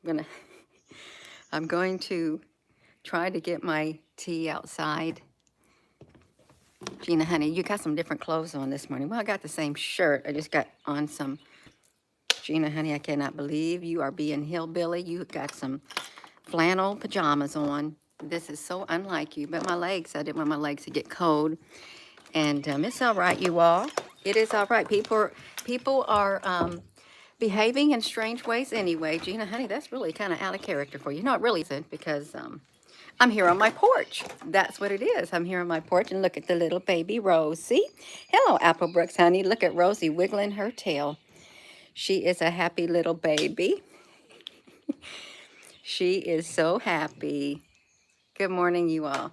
gonna, I'm going to try to get my tea outside. Gina, honey, you got some different clothes on this morning. Well, I got the same shirt. I just got on some. Gina, honey, I cannot believe you are being hillbilly. You got some flannel pajamas on. This is so unlike you. But my legs, I didn't want my legs to get cold. And it's all right, you all. It is all right. People are behaving in strange ways anyway. Gina, honey, that's really kind of out of character for you. No, it really isn't, because I'm here on my porch. That's what it is. I'm here on my porch, and look at the little baby Rosie. Hello, Applebrooks, honey. Look at Rosie wiggling her tail. She is a happy little baby. She is so happy. Good morning, you all.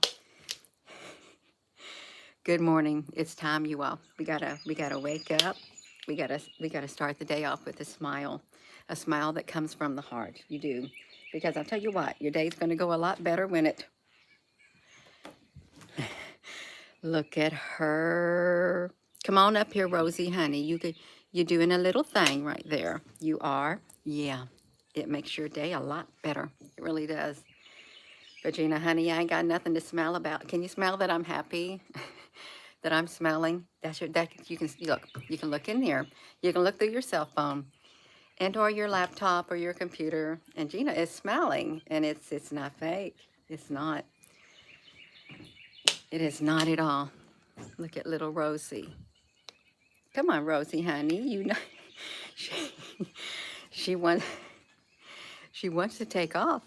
Good morning. It's time, you all. We gotta wake up. We gotta start the day off with a smile that comes from the heart. You do, because I'll tell you what, your day's gonna go a lot better when it. Look at her. Come on up here, Rosie, honey. You're doing a little thing right there. You are. Yeah. It makes your day a lot better. It really does. Regina, honey, I ain't got nothing to smile about. Can you smell that I'm happy? That I'm smelling? You can look. You can look in there. You can look through your cell phone and or your laptop or your computer. And Gina is smiling, and it's not fake. It's not. It is not at all. Look at little Rosie. Come on, Rosie, honey. You know she, she wants she wants to take off.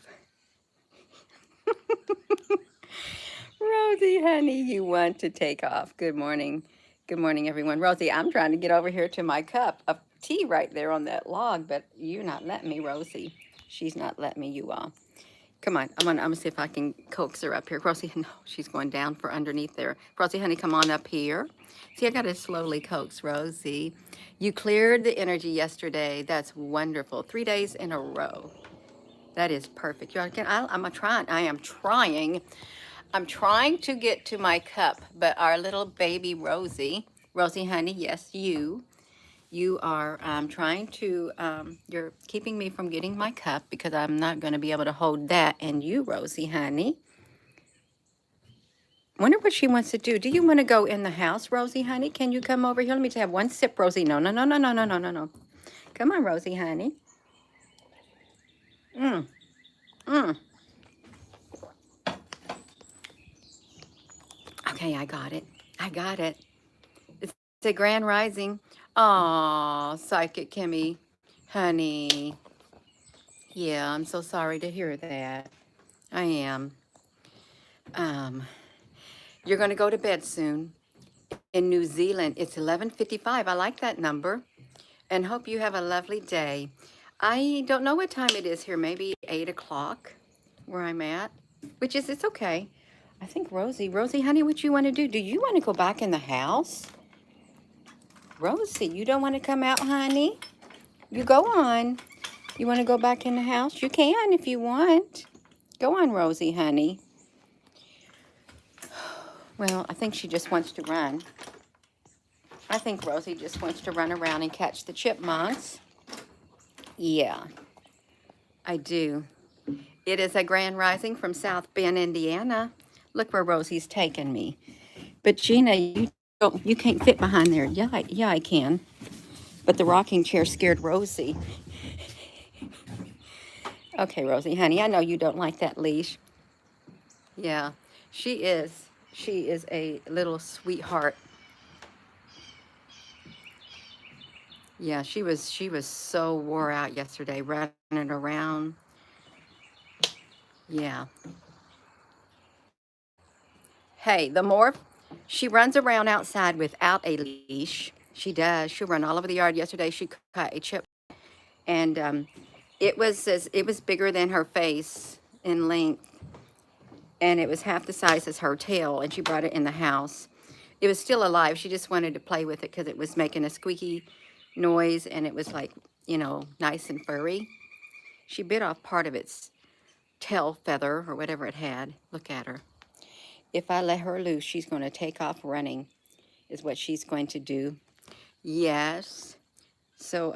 Rosie, honey, you want to take off. Good morning. Good morning, everyone. Rosie, I'm trying to get over here to my cup of tea right there on that log, but you're not letting me, Rosie. She's not letting me, you all. Come on. I'm gonna see if I can coax her up here. Rosie, no, she's going down for underneath there. Rosie, honey, come on up here. See, I got to slowly coax Rosie. You cleared the energy yesterday. That's wonderful. 3 days in a row. That is perfect. I am trying. I'm trying to get to my cup, but our little baby Rosie, honey, yes, you are trying to, you're keeping me from getting my cup because I'm not going to be able to hold that. And you, Rosie, honey, wonder what she wants to do. Do you want to go in the house, Rosie, honey? Can you come over here? Let me just have one sip, Rosie. No, no, no, no, no, no, no, no, no. Come on, Rosie, honey. Mm, mm. Okay, I got it. I got it. It's a grand rising. Aw, Psychic Kimmy, honey. Yeah, I'm so sorry to hear that. I am. Um, you're going to go to bed soon. In New Zealand, it's 11:55. I like that number. And hope you have a lovely day. I don't know what time it is here. Maybe 8 o'clock where I'm at, which is, it's okay. I think Rosie, honey, what you want to do? Do you want to go back in the house? Rosie, you don't want to come out, honey? You go on. You want to go back in the house? You can if you want. Go on, Rosie, honey. Well, I think she just wants to run. I think Rosie just wants to run around and catch the chipmunks. Yeah, I do. It is a grand rising from South Bend, Indiana. Look where Rosie's taken me. But Gina, you can't fit behind there. Yeah, yeah, I can. But the rocking chair scared Rosie. Okay, Rosie, honey, I know you don't like that leash. Yeah, she is. She is a little sweetheart. Yeah, she was so wore out yesterday, running around. Yeah. Hey, the more she runs around outside without a leash, she does. She'll run all over the yard. Yesterday, she caught a chip, and it was bigger than her face in length, and it was half the size as her tail. And she brought it in the house. It was still alive. She just wanted to play with it because it was making a squeaky noise, and it was like, nice and furry. She bit off part of its tail feather or whatever it had. Look at her. If I let her loose, she's going to take off running, is what she's going to do. Yes. So,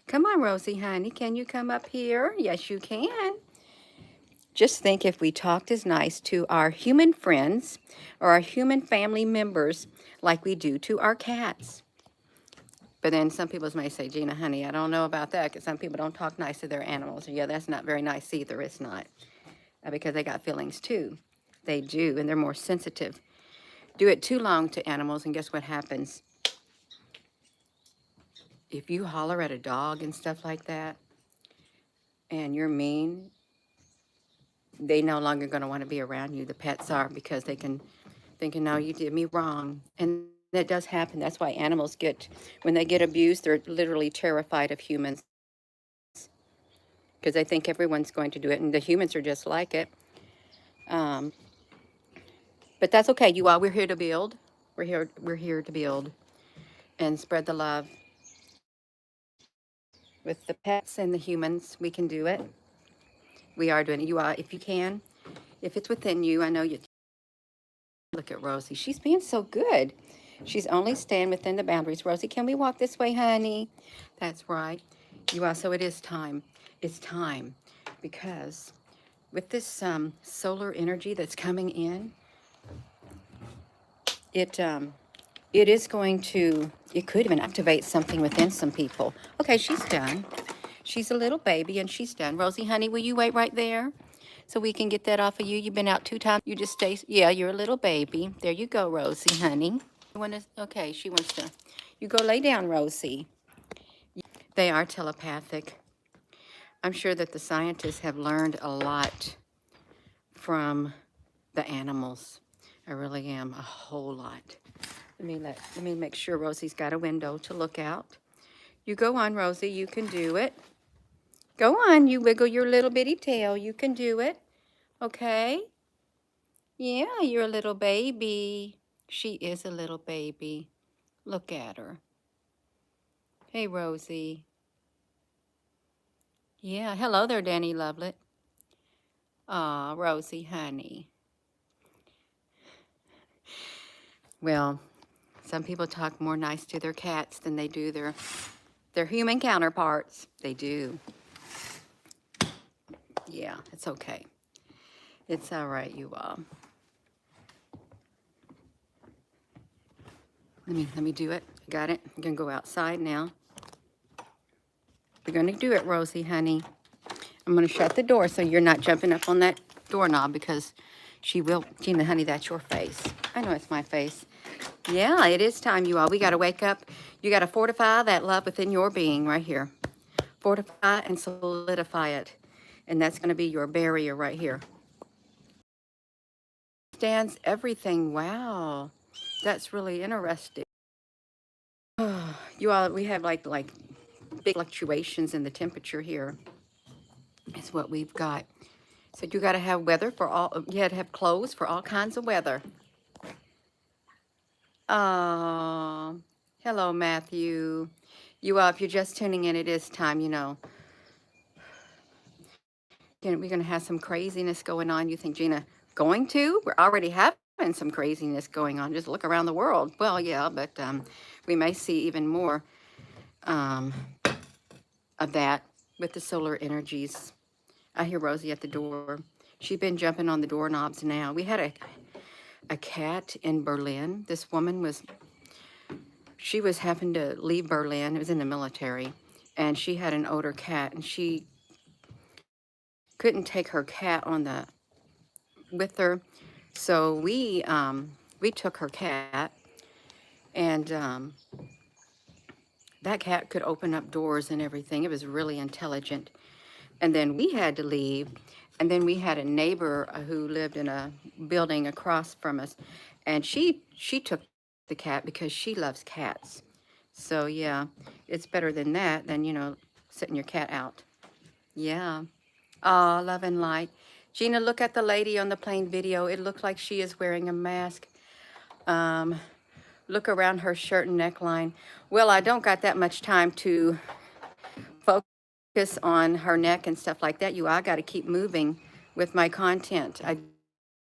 Come on, Rosie, honey. Can you come up here? Yes, you can. Just think if we talked as nice to our human friends or our human family members like we do to our cats. But then some people may say, Gina, honey, I don't know about that because some people don't talk nice to their animals. Yeah, that's not very nice either. It's not. Because they got feelings too. They do, and they're more sensitive. Do it too long to animals, and guess what happens? If you holler at a dog and stuff like that, and you're mean, they no longer going to want to be around you. The pets are, because they can thinking, no, you did me wrong. And that does happen. That's why animals get, when they get abused, they're literally terrified of humans because they think everyone's going to do it, and the humans are just like it. Um, but that's okay. You all, we're here to build. We're here to build and spread the love with the pets and the humans. We can do it. We are doing it. You are, if you can, if it's within you. I know you. Look at Rosie. She's being so good. She's only staying within the boundaries. Rosie, can we walk this way, honey? That's right. You are. So it is time. It's time, because with this solar energy that's coming in, it is going to, it could even activate something within some people. Okay, she's done. She's a little baby and she's done. Rosie, honey, will you wait right there so we can get that off of you? You've been out 2 times. You just stay. Yeah, you're a little baby. There you go, Rosie, honey. You want to, okay, she wants to. You go lay down, Rosie. They are telepathic. I'm sure that the scientists have learned a lot from the animals. I really am, a whole lot. Let me make sure Rosie's got a window to look out. You go on, Rosie, you can do it. Go on, you wiggle your little bitty tail. You can do it, okay? Yeah, you're a little baby. She is a little baby. Look at her. Hey, Rosie. Yeah, hello there, Danny Lovelet. Aw, Rosie, honey. Well, some people talk more nice to their cats than they do their human counterparts. They do. Yeah, it's okay. It's all right, you all. Let me do it. Got it? I'm gonna go outside now. We're gonna do it, Rosie, honey. I'm gonna shut the door so you're not jumping up on that doorknob, because she will. Gina, honey, that's your face. I know it's my face. Yeah, it is time, you all. We gotta wake up. You gotta fortify that love within your being right here. Fortify and solidify it. And that's gonna be your barrier right here. Stands everything. Wow. That's really interesting. You all, we have like big fluctuations in the temperature here. Is what we've got. So you got to have weather for all, you had to have clothes for all kinds of weather. Hello, Matthew. You all, if you're just tuning in, it is time, you know. We're going to have some craziness going on. You think, Gina, going to? We're already having some craziness going on. Just look around the world. Well, yeah, but we may see even more of that with the solar energies. I hear Rosie at the door. She's been jumping on the doorknobs now. We had a cat in Berlin. This woman she was having to leave Berlin. It was in the military. And she had an older cat, and she couldn't take her cat with her. So we took her cat, and that cat could open up doors and everything. It was really intelligent. And then we had to leave. And then we had a neighbor who lived in a building across from us. And she took the cat because she loves cats. So yeah, it's better than that than, you know, setting your cat out. Yeah. Oh, love and light. Gina, look at the lady on the plane video. It looks like she is wearing a mask. Look around her shirt and neckline. Well, I don't got that much time to focus on her neck and stuff like that. I got to keep moving with my content. I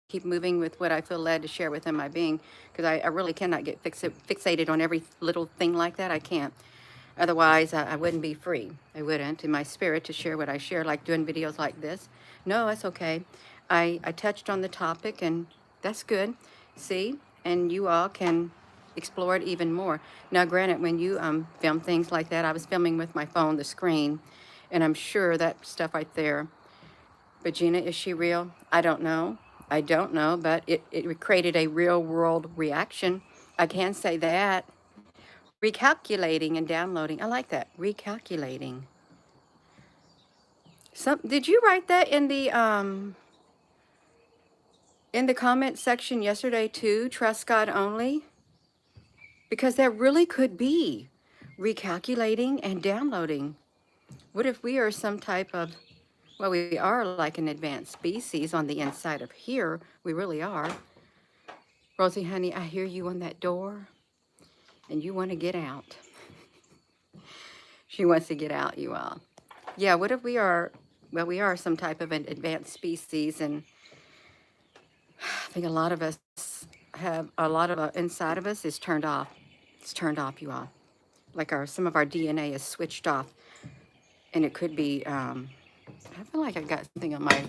keep moving with what I feel led to share within my being, because I really cannot get fixated on every little thing like that. I can't. Otherwise, I wouldn't be free. I wouldn't, in my spirit, to share what I share, like doing videos like this. No, that's okay. I touched on the topic, and that's good. See? And you all can explore it even more. Now, granted, when you film things like that, I was filming with my phone, the screen, and I'm sure that stuff right there. But Gina, is she real? I don't know. I don't know, but it created a real world reaction. I can say that. Recalculating and downloading. I like that. Recalculating. Did you write that in the comment section yesterday too? Trust God only? Because that really could be recalculating and downloading. What if we are some type of, well, we are like an advanced species on the inside of here. We really are. Rosie, honey, I hear you on that door and you want to get out. She wants to get out, you all. Yeah, what if we are, well, we are some type of an advanced species, and I think a lot of us have, a lot of inside of us is turned off. It's turned off, you all. Like some of our DNA is switched off. And it could be, I feel like I got something on my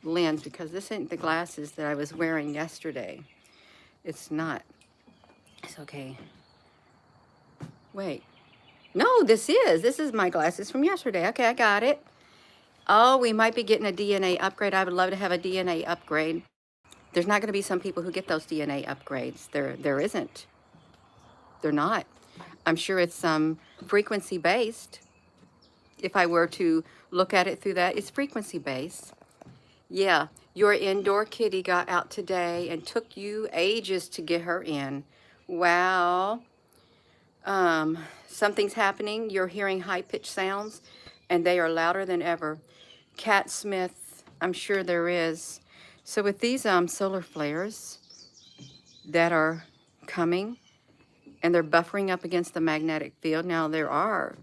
lens because this ain't the glasses that I was wearing yesterday. It's not. It's okay. Wait. No, this is my glasses from yesterday. Okay, I got it. Oh, we might be getting a DNA upgrade. I would love to have a DNA upgrade. There's not going to be some people who get those DNA upgrades. There isn't. They're not. I'm sure it's frequency based. If I were to look at it through that, it's frequency based. Yeah, your indoor kitty got out today and took you ages to get her in. Wow. Something's happening. You're hearing high-pitched sounds, and they are louder than ever. Cat Smith, I'm sure there is. So with these solar flares that are coming, and they're buffering up against the magnetic field. Now, there are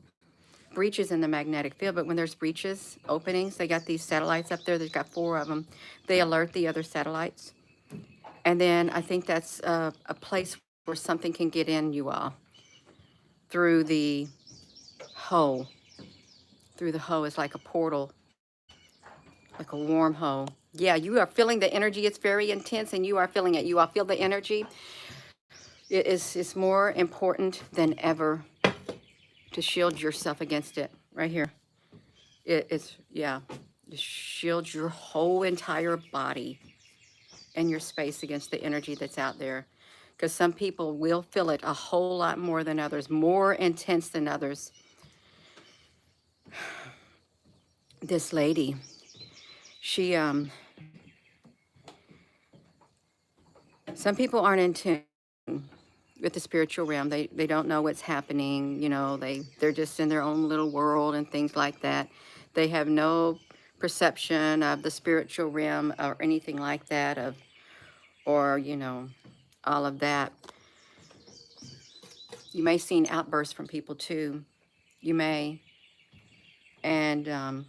breaches in the magnetic field, but when there's breaches, openings, they got these satellites up there. They've got 4 of them. They alert the other satellites. And then I think that's a place where something can get in, you all, through the hole. Through the hole is like a portal, like a wormhole. Yeah, you are feeling the energy. It's very intense, and you are feeling it. You all feel the energy. It's more important than ever to shield yourself against it. Right here. Yeah, it shields your whole entire body and your space against the energy that's out there. Because some people will feel it a whole lot more than others, more intense than others. This lady, she, some people aren't in tune with the spiritual realm. They don't know what's happening. You know, they're just in their own little world and things like that. They have no perception of the spiritual realm or anything like that, or, you know, all of that. You may see an outburst from people too. You may. And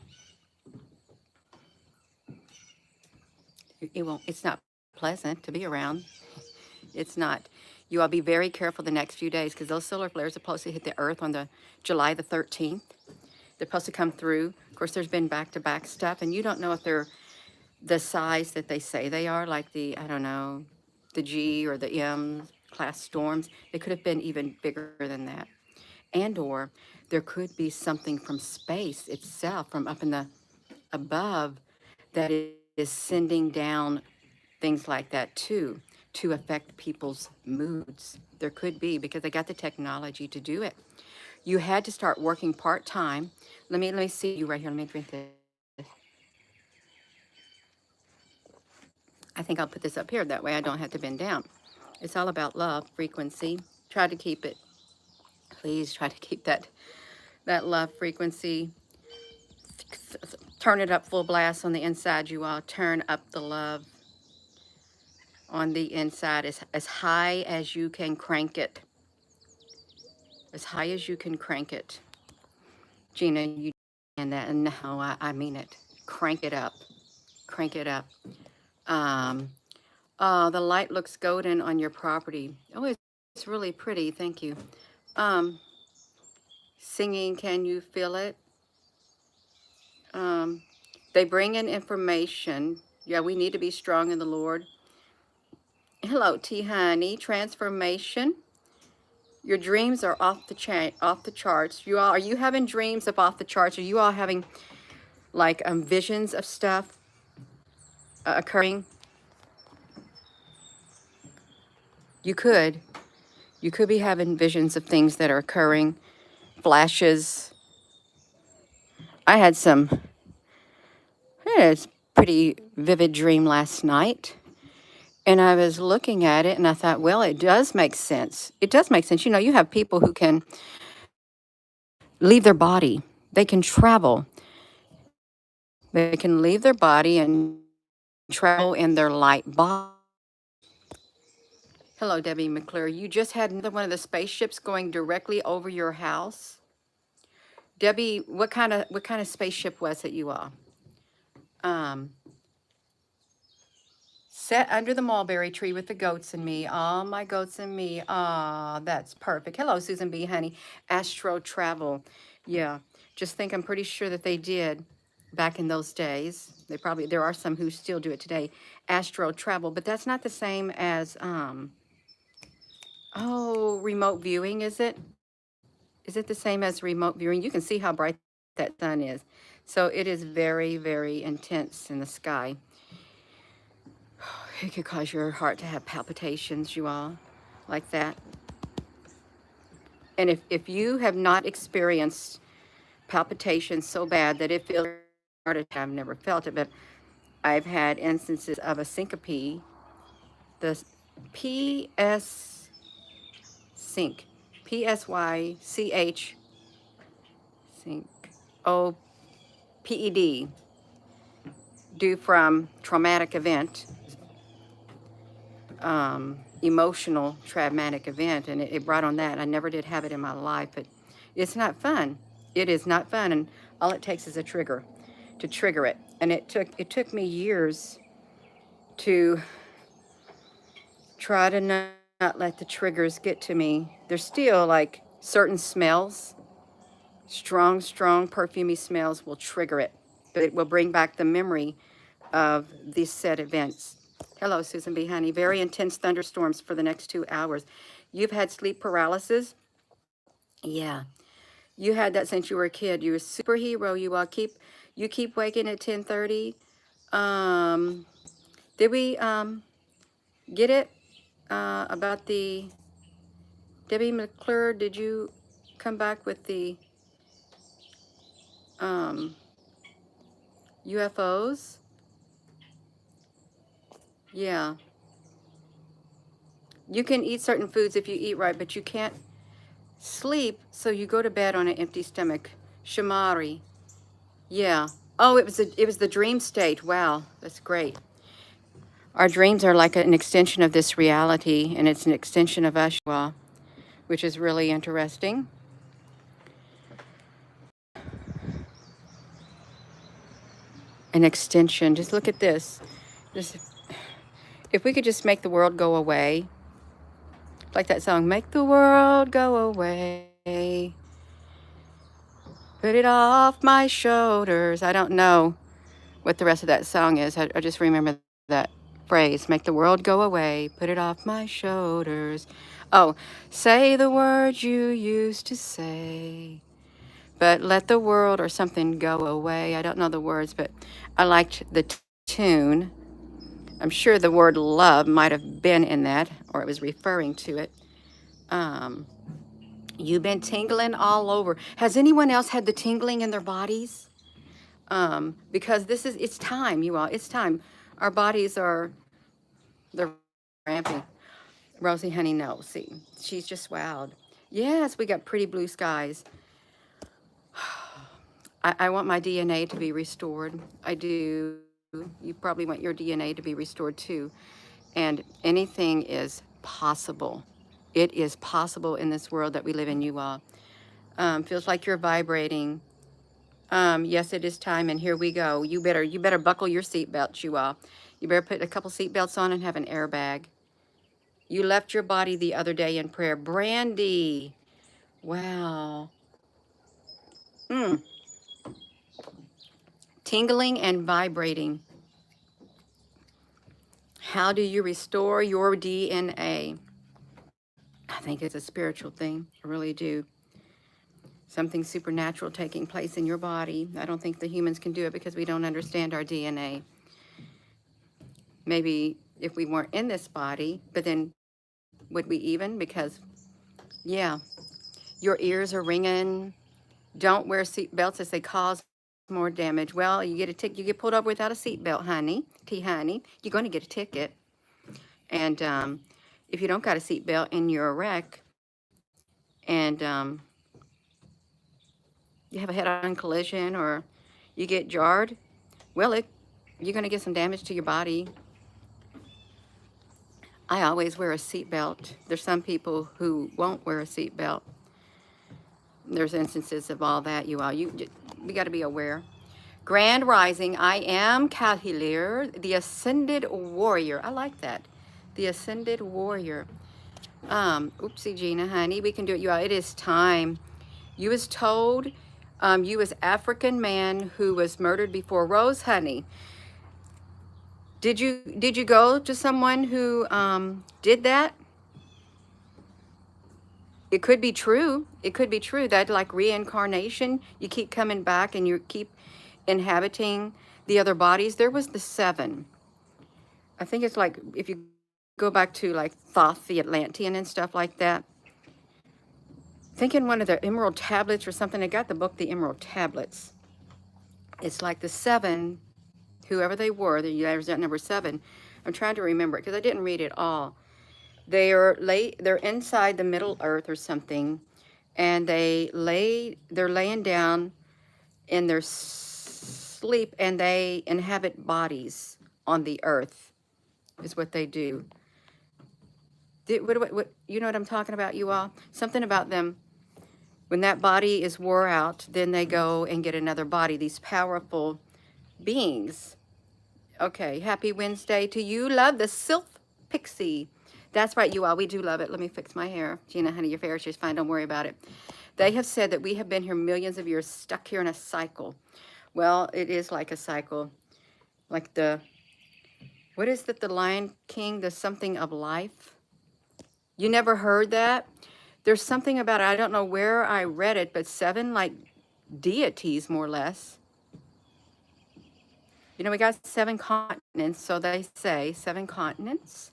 it's not pleasant to be around. It's not. You all be very careful the next few days, because those solar flares are supposed to hit the earth on the July the 13th. They're supposed to come through. Of course, there's been back-to-back stuff, and you don't know if they're the size that they say they are, like the, I don't know, the G or the M class storms. They could have been even bigger than that. And or there could be something from space itself, from up in the above, that is sending down things like that too, to affect people's moods. There could be, because they got the technology to do it. You had to start working part-time. Let me see you right here. Let me drink this. I think I'll put this up here. That way I don't have to bend down. It's all about love, frequency. Try to keep it. Please try to keep that love frequency. Turn it up full blast on the inside, you all. Turn up the love on the inside as high as you can crank it. As high as you can crank it. Gina, you and that, and no, I mean it. Crank it up. Crank it up. The light looks golden on your property. Oh, it's really pretty. Thank you. Singing, can you feel it? Um, they bring in information. Yeah, we need to be strong in the Lord. Hello, T Honey. Transformation. Your dreams are off the off the charts. You all, are you having dreams of off the charts? Are you all having like visions of stuff occurring? You could. You could be having visions of things that are occurring, flashes. I had a pretty vivid dream last night. And I was looking at it and I thought, well, it does make sense. It does make sense. You know, you have people who can leave their body, they can travel, they can leave their body and travel in their light body. Hello, Debbie McClure. You just had another one of the spaceships going directly over your house. Debbie, what kind of spaceship was it you all? Um, Set under the mulberry tree with the goats and me. All my goats and me. Ah, that's perfect. Hello, Susan B. Honey. Astro travel. Yeah, just think I'm pretty sure that they did back in those days. There are some who still do it today. Astro travel, but that's not the same as, oh, remote viewing, is it? Is it the same as remote viewing? You can see how bright that sun is. So it is very, very intense in the sky. It could cause your heart to have palpitations, you all, like that. And if you have not experienced palpitations so bad that it feels like a heart attack, I've never felt it, but I've had instances of a syncope, the PS sync, PSYCH sync, OPED, due from traumatic event, emotional traumatic event, and it brought on that. I never did have it in my life, but it's not fun. It is not fun, and all it takes is a trigger to trigger it. And it took me years to try to not let the triggers get to me. There's still like certain smells, strong, perfumey smells will trigger it, but it will bring back the memory of these said events. Hello, Susan B. Honey. Very intense thunderstorms for the next 2 hours. You've had sleep paralysis? Yeah. You had that since you were a kid. You're a superhero. You keep waking at 10:30. Um, did we get it about the Debbie McClure? Did you come back with the um, UFOs? Yeah. You can eat certain foods if you eat right, but you can't sleep, so you go to bed on an empty stomach. Shamari. Yeah. Oh, it was the dream state. Wow, that's great. Our dreams are like an extension of this reality, and it's an extension of us, well, which is really interesting. An extension. Just look at this. Just, if we could just make the world go away, like that song, "Make the world go away, put it off my shoulders." I don't know what the rest of that song is. I just remember that phrase, "Make the world go away, put it off my shoulders." Oh, say the words you used to say, but let the world or something go away. I don't know the words, but I liked the tune. I'm sure the word love might have been in that, or it was referring to it. Um, you've been tingling all over. Has anyone else had the tingling in their bodies? Because it's time, you all. It's time. Our bodies they're ramping. Rosie, honey, no. See, she's just wowed. Yes, we got pretty blue skies. I want my DNA to be restored. I do. You probably want your DNA to be restored too. And anything is possible. It is possible in this world that we live in, you all. Feels like you're vibrating. Yes, it is time, and here we go. You better buckle your seatbelts, you all. You better put a couple seatbelts on and have an airbag. You left your body the other day in prayer. Brandy. Wow. Mm. Tingling and vibrating. How do you restore your DNA? I think it's a spiritual thing. I really do. Something supernatural taking place in your body. I don't think the humans can do it because we don't understand our DNA. Maybe if we weren't in this body, but then would we even? Because, yeah, your ears are ringing. Don't wear seat belts as they cause more damage. Well, you get pulled over without a seat belt, honey, honey. You're going to get a ticket. And if you don't got a seat belt and you're a wreck, and you have a head-on collision or you get jarred, well, you're going to get some damage to your body. I always wear a seat belt. There's some people who won't wear a seat belt. There's instances of all that. We got to be aware. Grand Rising, I am Calhilir, the Ascended Warrior. I like that. The Ascended Warrior. Oopsie, Gina, honey, we can do it. You all, it is time. You was told, you was African man who was murdered before Rose, honey. Did you go to someone who did that? It could be true. It could be true that like reincarnation, you keep coming back and you keep inhabiting the other bodies. There was the 7. I think it's like if you go back to like Thoth, the Atlantean and stuff like that. Think in one of the Emerald Tablets or something. I got the book, The Emerald Tablets. It's like the 7, whoever they were. There's that number 7. I'm trying to remember it because I didn't read it all. They're inside the Middle Earth or something, and they're laying down in their sleep, and they inhabit bodies on the earth, is what they do. What, you know what I'm talking about, you all? Something about them. When that body is wore out, then they go and get another body, these powerful beings. Okay, happy Wednesday to you. Love the Sylph Pixie. That's right, you all. We do love it. Let me fix my hair. Gina, honey, your hair is just fine. Don't worry about it. They have said that we have been here millions of years, stuck here in a cycle. Well, it is like a cycle. Like what is that, the Lion King, the something of life? You never heard that? There's something about it. I don't know where I read it, but 7 like deities, more or less. You know, we got 7 continents, so they say 7 continents.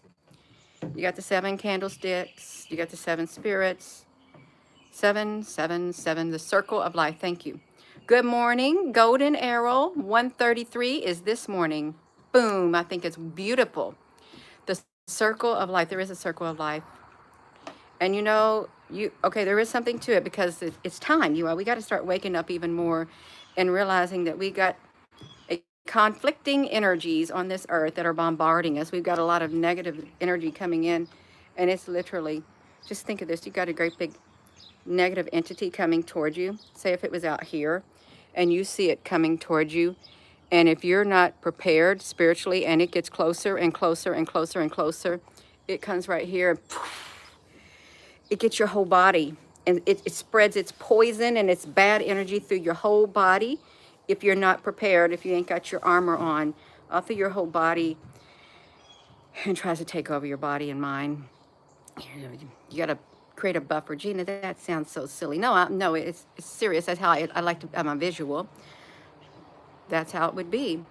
You got the 7 candlesticks. You got the 7 spirits. 7, 7, 7, the circle of life. Thank you. Good morning. Golden Arrow 133 is this morning. Boom. I think it's beautiful. The circle of life. There is a circle of life. And you know, okay, there is something to it because it's time. We got to start waking up even more and realizing that we got conflicting energies on this earth that are bombarding us. We've got a lot of negative energy coming in, and it's literally, just think of this. You've got a great big negative entity coming towards you. Say if it was out here and you see it coming towards you, and if you're not prepared spiritually and it gets closer and closer and closer and closer, it comes right here and it gets your whole body, and it spreads its poison and its bad energy through your whole body. If you're not prepared, if you ain't got your armor on, all through your whole body, and tries to take over your body and mind. You got to create a buffer. Gina, that sounds so silly. No, it's serious. That's how I like to, I'm a visual. That's how it would be.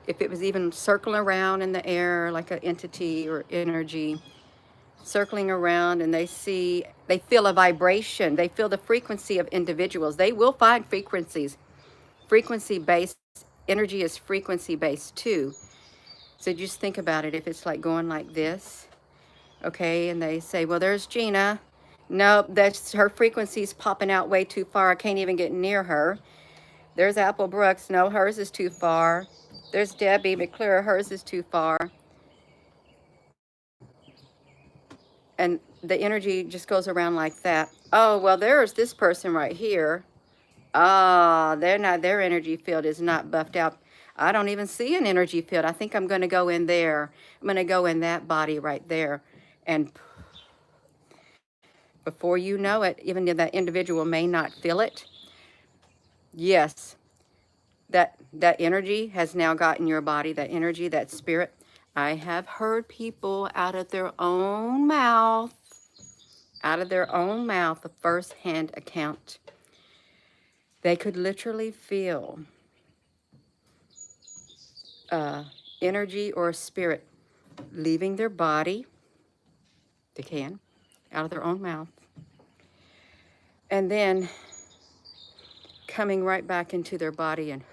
If it was even circling around in the air like an entity or energy, circling around, and they feel a vibration. They feel the frequency of individuals. They will find frequencies. Frequency-based energy is frequency-based too. So just think about it. If it's like going like this, okay, and they say, well, there's Gina. Nope, that's her frequency's popping out way too far. I can't even get near her. There's Apple Brooks. No, hers is too far. There's Debbie McClure. Hers is too far. And the energy just goes around like that. Oh, well, there's this person right here. Ah, their energy field is not buffed out. I don't even see an energy field. I think I'm going to go in there. I'm going to go in that body right there. And before you know it, even though that individual may not feel it, Yes, that energy has now gotten your body, that energy, that spirit. I have heard people out of their own mouth, a first-hand account. They could literally feel energy or spirit leaving their body. They can, out of their own mouth, and then coming right back into their body and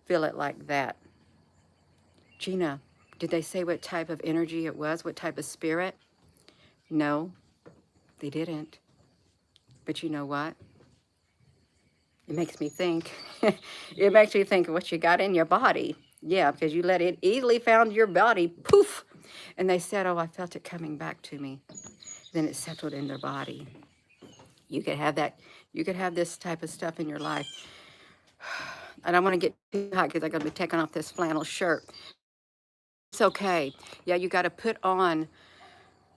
feel it like that. Gina, did they say what type of energy it was? What type of spirit? No, they didn't. But you know what? It makes me think. It makes me think of what you got in your body. Yeah, because you let it easily found your body. Poof. And they said, oh, I felt it coming back to me. Then it settled in their body. You could have that. You could have this type of stuff in your life. I don't want to get too hot because I'm going to be taking off this flannel shirt. It's okay. Yeah, you got to put on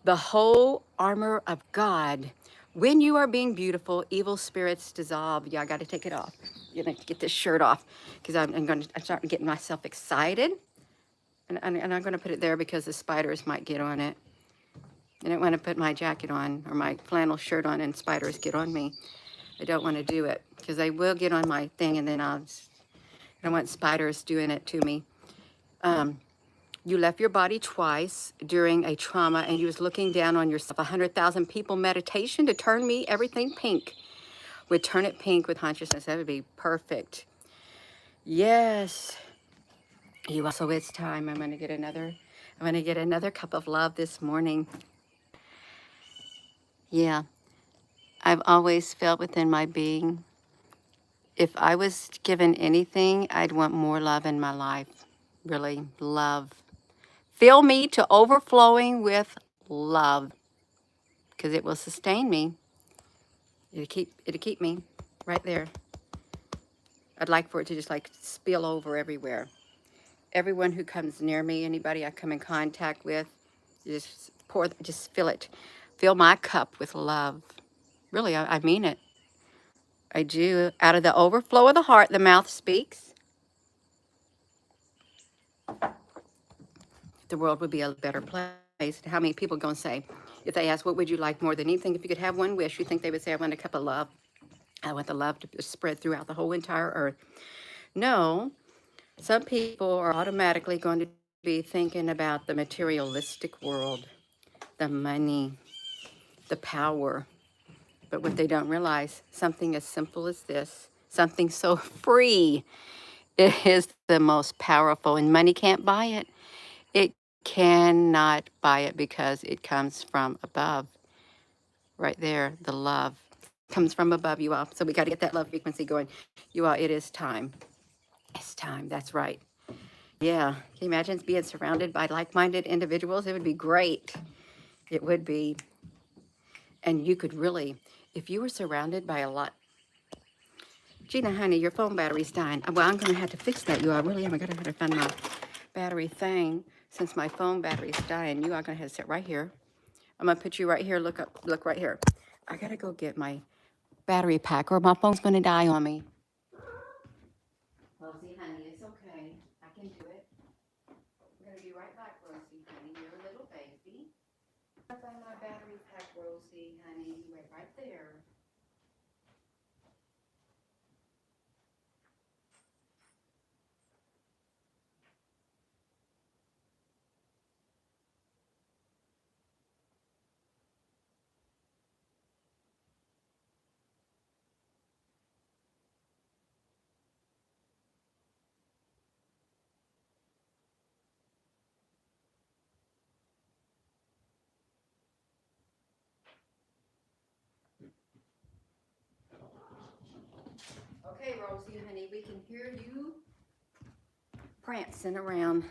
the whole armor of God. When you are being beautiful, evil spirits dissolve. Yeah, I got to take it off. You know, get this shirt off because I'm starting getting myself excited. And I'm going to put it there because the spiders might get on it. I don't want to put my jacket on or my flannel shirt on and spiders get on me. I don't want to do it because they will get on my thing and then I don't want spiders doing it to me. You left your body twice during a trauma and you was looking down on yourself. 100,000 people meditation to turn me everything pink. Would turn it pink with consciousness. That would be perfect. Yes. You also, it's time. I'm going to get another cup of love this morning. Yeah. I've always felt within my being, if I was given anything, I'd want more love in my life. Really, love. Fill me to overflowing with love, because it will sustain me. It'll keep me right there. I'd like for it to just like spill over everywhere. Everyone who comes near me, anybody I come in contact with, just fill it. Fill my cup with love. Really, I mean it. I do. Out of the overflow of the heart, the mouth speaks. The world would be a better place. How many people are going to say, if they ask, what would you like more than anything? If you could have one wish, you think they would say, I want a cup of love. I want the love to spread throughout the whole entire earth. No, some people are automatically going to be thinking about the materialistic world, the money, the power. But what they don't realize, something as simple as this, something so free, it is the most powerful, and money can't buy it. It cannot buy it because it comes from above. Right there, the love comes from above, you all. So we got to get that love frequency going. You all, it is time. It's time. That's right. Yeah. Can you imagine being surrounded by like-minded individuals? It would be great. It would be. And you could really, if you were surrounded by a lot. Gina, honey, your phone battery's dying. Well, I'm going to have to fix that, you all. Really am. I got to have to find my battery thing. Since my phone battery's dying, you are going to have to sit right here. I'm going to put you right here. Look right here. I got to go get my battery pack or my phone's going to die on me. Rosie, honey, it's okay. I can do it. I'm going to be right back, Rosie, honey. You're a little baby. I found my battery pack, Rosie, honey. Wait right there. Okay, Rosie, honey, we can hear you prancing around.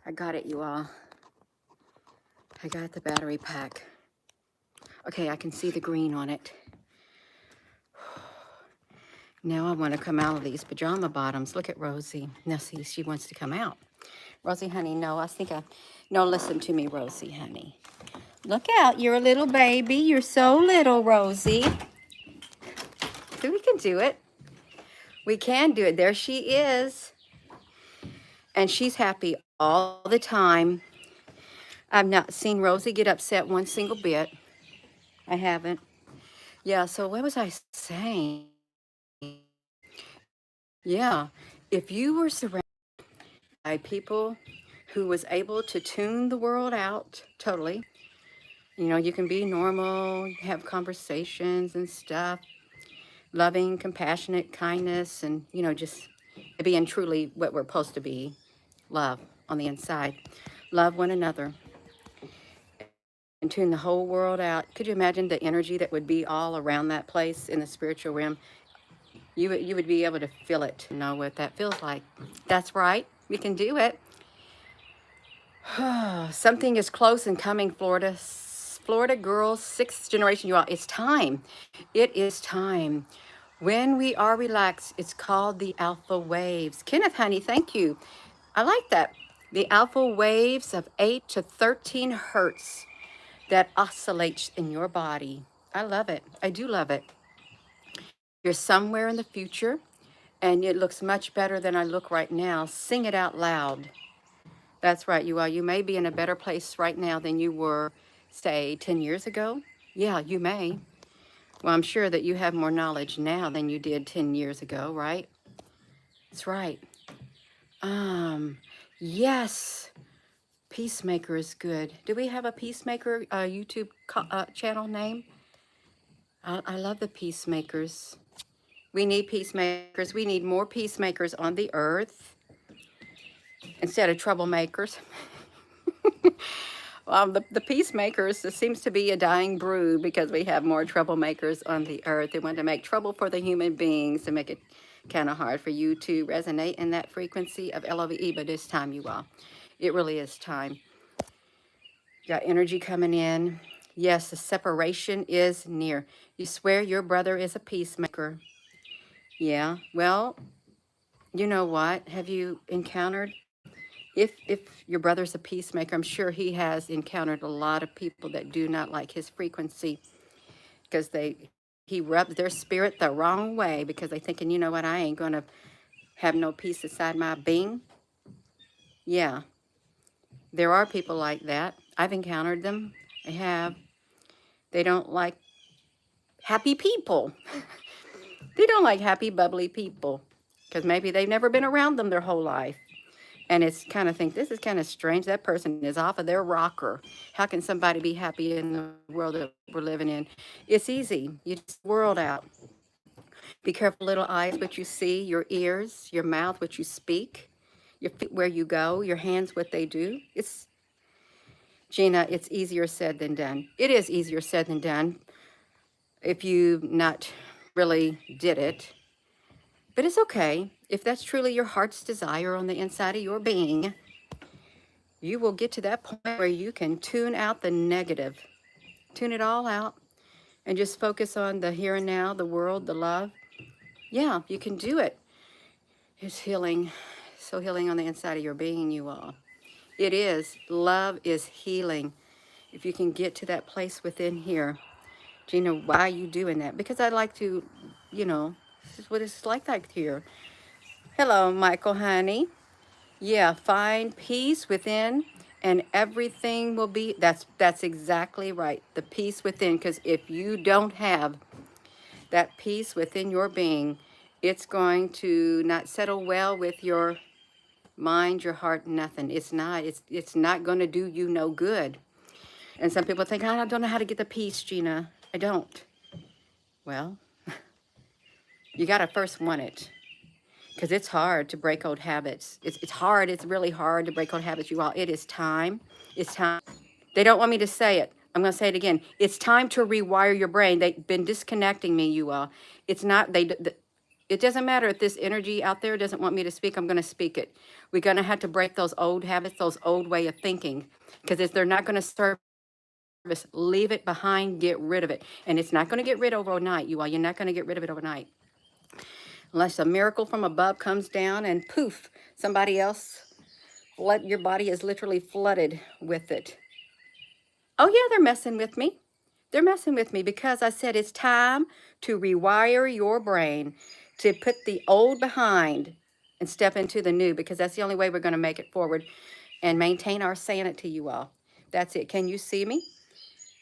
I got it, you all. I got the battery pack. Okay, I can see the green on it. Now I want to come out of these pajama bottoms. Look at Rosie. Now see, she wants to come out. Rosie, honey, no, no, listen to me, Rosie, honey. Look out, you're a little baby. You're so little, Rosie. So we can do it. We can do it. There she is. And she's happy all the time. I've not seen Rosie get upset one single bit. I haven't. Yeah, so what was I saying? Yeah, if you were surrounded by people who was able to tune the world out totally, you know, you can be normal, have conversations and stuff, loving, compassionate, kindness, and, you know, just being truly what we're supposed to be, love on the inside. Love one another and tune the whole world out. Could you imagine the energy that would be all around that place in the spiritual realm? You would be able to feel it, to know what that feels like. That's right. We can do it. Something is close and coming, Florida. Florida girls, sixth generation, you all. It's time. It is time. When we are relaxed, it's called the alpha waves. Kenneth, honey, thank you. I like that. The alpha waves of 8 to 13 hertz that oscillates in your body. I love it. I do love it. You're somewhere in the future, and it looks much better than I look right now. Sing it out loud. That's right, you are. You may be in a better place right now than you were, say, 10 years ago. Yeah, you may. Well, I'm sure that you have more knowledge now than you did 10 years ago, right? That's right. Um, yes, Peacemaker is good. Do we have a Peacemaker YouTube channel name? I love the Peacemakers. We need peacemakers. We need more peacemakers on the earth instead of troublemakers. The peacemakers, it seems to be a dying breed because we have more troublemakers on the earth. They want to make trouble for the human beings to make it kind of hard for you to resonate in that frequency of LOVE, but it's time, you all. It really is time. Got energy coming in. Yes, the separation is near. You swear your brother is a peacemaker. Yeah, well, you know what? Have you encountered, if your brother's a peacemaker, I'm sure he has encountered a lot of people that do not like his frequency because he rubs their spirit the wrong way because they thinking, you know what, I ain't gonna have no peace inside my being. Yeah, there are people like that. I've encountered them. I have. They don't like happy people. They don't like happy, bubbly people because maybe they've never been around them their whole life. And it's kind of think, this is kind of strange. That person is off of their rocker. How can somebody be happy in the world that we're living in? It's easy. You just world out. Be careful, little eyes, what you see, your ears, your mouth, what you speak, your feet, where you go, your hands, what they do. Gina, it's easier said than done. It is easier said than done if you not really did it. But it's okay. If that's truly your heart's desire on the inside of your being, you will get to that point where you can tune out the negative, tune it all out, and just focus on the here and now, the world, the love. Yeah, you can do it. It's healing, so healing on the inside of your being, you all. It is. Love is healing. If you can get to that place within here. Gina, why are you doing that? Because I like to, you know, this is what it's like here. Hello, Michael, honey. Yeah, find peace within and everything will be, that's exactly right. The peace within, because if you don't have that peace within your being, it's going to not settle well with your mind, your heart, nothing. It's not going to do you no good. And some people think, I don't know how to get the peace, Gina. I don't. Well, you got to first want it. Because it's hard to break old habits. It's hard. It's really hard to break old habits, you all. It is time. It's time. They don't want me to say it. I'm going to say it again. It's time to rewire your brain. They've been disconnecting me, you all. It's not, it doesn't matter if this energy out there doesn't want me to speak. I'm going to speak it. We're going to have to break those old habits, those old way of thinking. Because if they're not going to serve us, leave it behind, get rid of it. And it's not going to get rid of overnight, you all. You're not going to get rid of it overnight. Unless a miracle from above comes down and poof, somebody else, your body is literally flooded with it. Oh yeah, they're messing with me. They're messing with me because I said it's time to rewire your brain. to put the old behind and step into the new, because that's the only way we're going to make it forward and maintain our sanity, you all. That's it. Can you see me?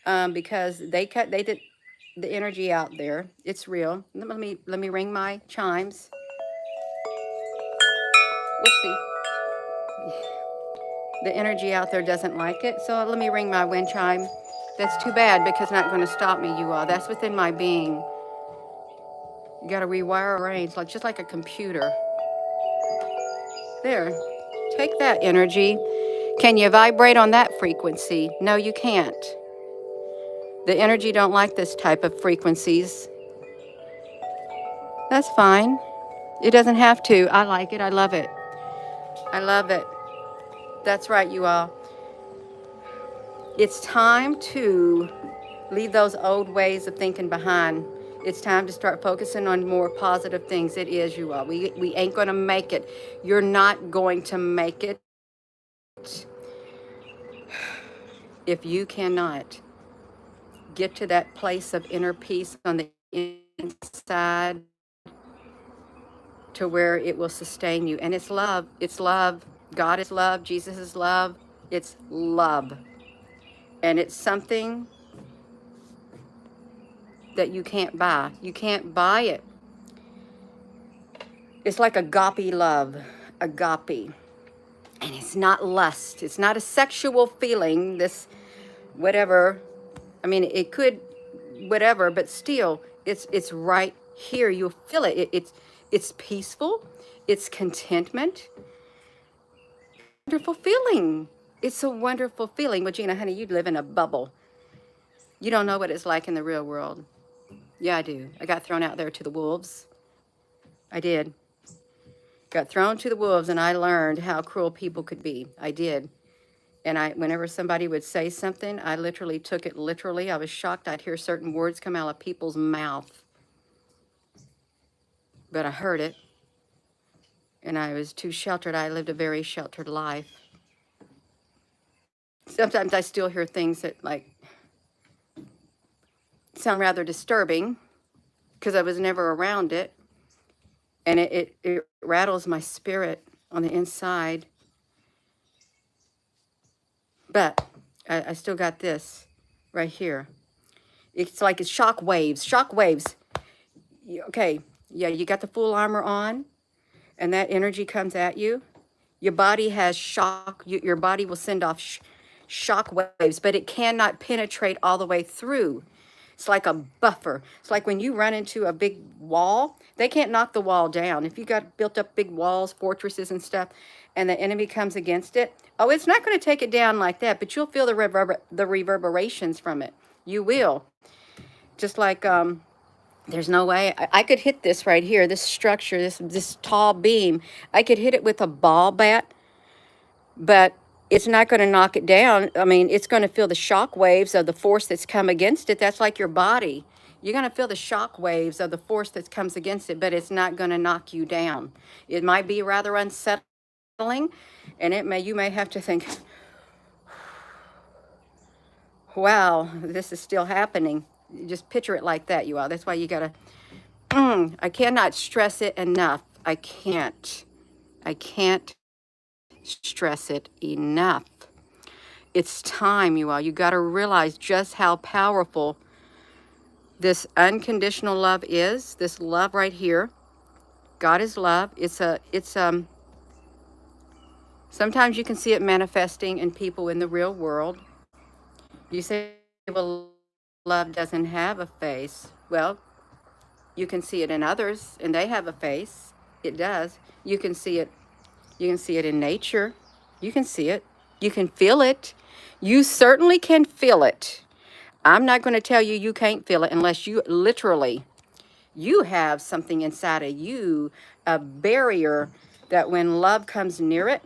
Because they did the energy out there. It's real. Let me ring my chimes. Whoopsie. The energy out there doesn't like it. So let me ring my wind chime. That's too bad because it's not going to stop me, you all. That's within my being. You got to rewire range, like just like a computer. There. Take that energy. Can you vibrate on that frequency? No, you can't. The energy don't like this type of frequencies. That's fine. It doesn't have to. I like it. I love it. I love it. That's right, you all. It's time to leave those old ways of thinking behind. It's time to start focusing on more positive things. It is, you all. We ain't going to make it. You're not going to make it if you cannot get to that place of inner peace on the inside to where it will sustain you. And it's love. It's love. God is love. Jesus is love. It's love. And it's something that you can't buy. You can't buy it. It's like agape love. Agape. And it's not lust. It's not a sexual feeling, this whatever. I mean, it could whatever, but still it's right here. You'll feel it. It's peaceful. It's contentment. Wonderful feeling. It's a wonderful feeling. Well, Gina, honey, you live in a bubble. You don't know what it's like in the real world. Yeah, I do. I got thrown out there to the wolves. I did. Got thrown to the wolves, and I learned how cruel people could be. I did. And whenever somebody would say something, I literally took it literally. I was shocked. I'd hear certain words come out of people's mouth. But I heard it. And I was too sheltered. I lived a very sheltered life. Sometimes I still hear things that sound rather disturbing because I was never around it. And it rattles my spirit on the inside. But I still got this right here. It's like it's shock waves. Shock waves. Okay, yeah, you got the full armor on, and that energy comes at you. Your body has shock. Your body will send off shock waves, but it cannot penetrate all the way through. It's like a buffer. It's like when you run into a big wall, they can't knock the wall down. If you got built up big walls, fortresses and stuff, and the enemy comes against it, oh, it's not going to take it down like that, but you'll feel the reverberations from it. You will. Just like there's no way I could hit this right here, this structure, this tall beam. I could hit it with a ball bat, but it's not going to knock it down. I mean, it's going to feel the shock waves of the force that's come against it. That's like your body. You're going to feel the shock waves of the force that comes against it, but it's not going to knock you down. It might be rather unsettling, and you may have to think, wow, this is still happening. Just picture it like that, you all. That's why you got to, I cannot stress it enough. I can't stress it enough. It's time, you all. You got to realize just how powerful this unconditional love is. This love right here. God is love. Sometimes you can see it manifesting in people in the real world. You say, well, love doesn't have a face. Well, you can see it in others, and they have a face. It does. You can see it. You can see it in nature. You can see it. You can feel it. You certainly can feel it. I'm not going to tell you you can't feel it unless you literally, you have something inside of you, a barrier that when love comes near it,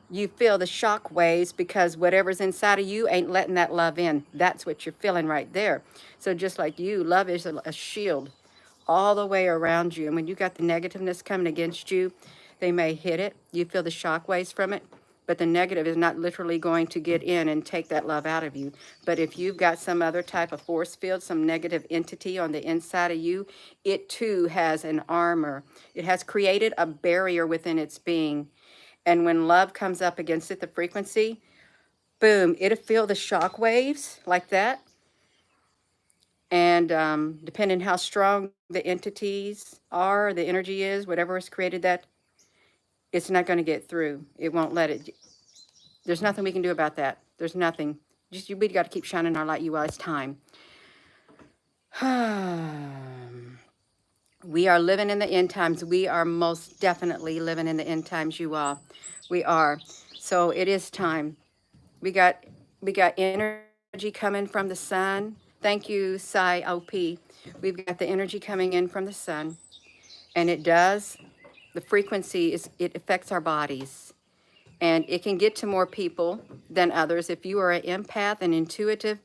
you feel the shock waves because whatever's inside of you ain't letting that love in. That's what you're feeling right there. So just like you, love is a shield all the way around you. And when you got the negativeness coming against you, they may hit it. You feel the shock waves from it. but the negative is not literally going to get in and take that love out of you. But if you've got some other type of force field, some negative entity on the inside of you, it too has an armor. It has created a barrier within its being. And when love comes up against it, the frequency, boom, it'll feel the shock waves like that. And depending how strong the entities are, the energy is, whatever has created that, it's not going to get through. It won't let it. There's nothing we can do about that. There's nothing. Just we got to keep shining our light, you all. It's time. We are living in the end times. We are most definitely living in the end times, you all. We are. So it is time. We got energy coming from the sun. Thank you, Sai OP. We've got the energy coming in from the sun, and it does. The frequency is, it affects our bodies, and it can get to more people than others. If you are an empath and intuitive,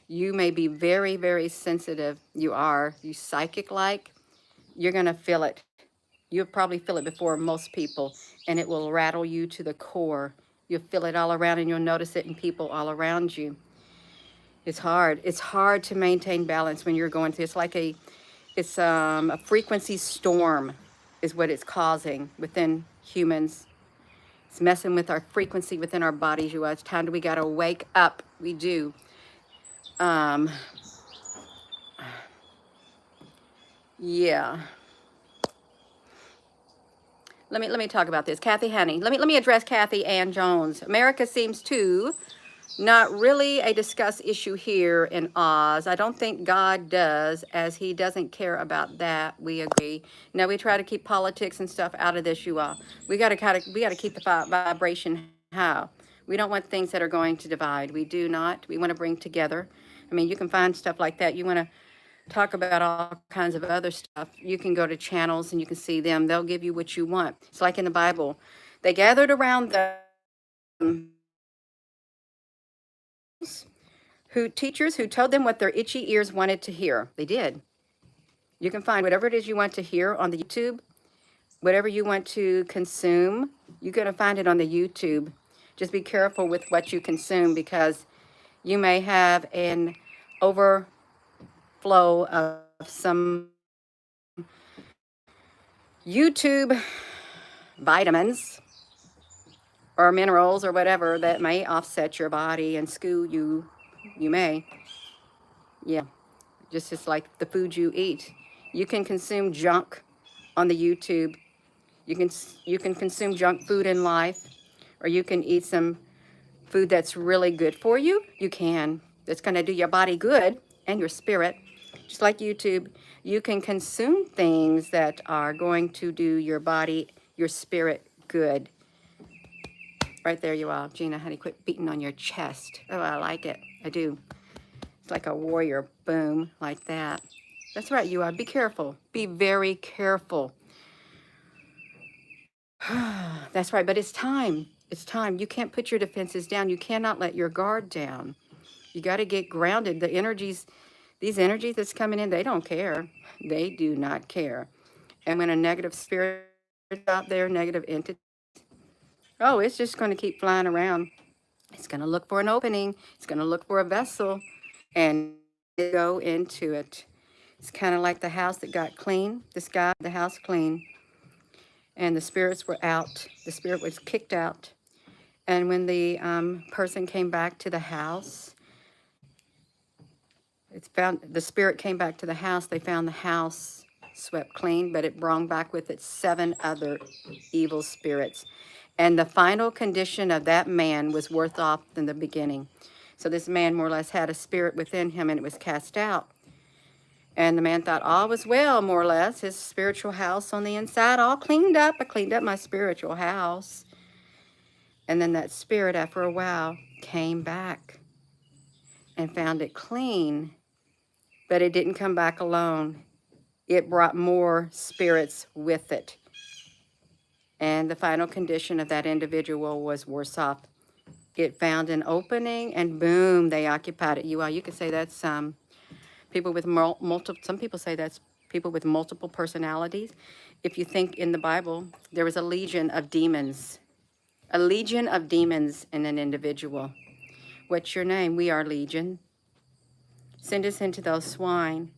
you may be very, very sensitive. You psychic like, you're going to feel it. You'll probably feel it before most people, and it will rattle you to the core. You'll feel it all around, and you'll notice it in people all around you. It's hard. It's hard to maintain balance when you're going through. It's a frequency storm is what it's causing within humans. It's messing with our frequency within our bodies, you guys. It's time we got to wake up. We do. Yeah. Let me talk about this. Kathy Honey. Let me address Kathy Ann Jones. America seems to not really a discussed issue here in Oz. I don't think God does, as he doesn't care about that. We agree. Now we try to keep politics and stuff out of this, you all. We got to keep the vibration high. We don't want things that are going to divide. We do not. We want to bring together. I mean, you can find stuff like that. You want to talk about all kinds of other stuff. You can go to channels and you can see them. They'll give you what you want. It's like in the Bible. They gathered around the teachers who told them what their itchy ears wanted to hear. They did. You can find whatever it is you want to hear on the YouTube, whatever you want to consume, you're going to find it on the YouTube. Just be careful with what you consume, because you may have an overflow of some YouTube vitamins or minerals or whatever that may offset your body and skew you. You may. Yeah. Just as like the food you eat. You can consume junk on the YouTube. You can consume junk food in life, or you can eat some food that's really good for you. You can. That's going to do your body good and your spirit. Just like YouTube, you can consume things that are going to do your body, your spirit good. Right there you are. Gina, honey, quit beating on your chest. Oh, I like it. I do. It's like a warrior. Boom, like that. That's right, you are. Be careful. Be very careful. That's right, but it's time. It's time. You can't put your defenses down. You cannot let your guard down. You got to get grounded. The energies, these energies that's coming in, they don't care. They do not care. And when a negative spirit is out there, negative entity, oh, it's just going to keep flying around. It's going to look for an opening. It's going to look for a vessel and go into it. It's kind of like the house that got clean. This guy, the house clean, and the spirits were out. The spirit was kicked out. And when the person came back to the house, the spirit came back to the house. They found the house swept clean, but it brought back with it 7 other evil spirits. And the final condition of that man was worse off than the beginning. So this man more or less had a spirit within him, and it was cast out. And the man thought all was well, more or less. His spiritual house on the inside, all cleaned up. I cleaned up my spiritual house. And then that spirit, after a while, came back and found it clean. But it didn't come back alone. It brought more spirits with it. And the final condition of that individual was worse off. It found an opening, and boom, they occupied it. You could say that's people with multiple, some people say that's people with multiple personalities. If you think in the Bible, there was a legion of demons A legion of demons in an individual. What's your name? We are legion. Send us into those swine.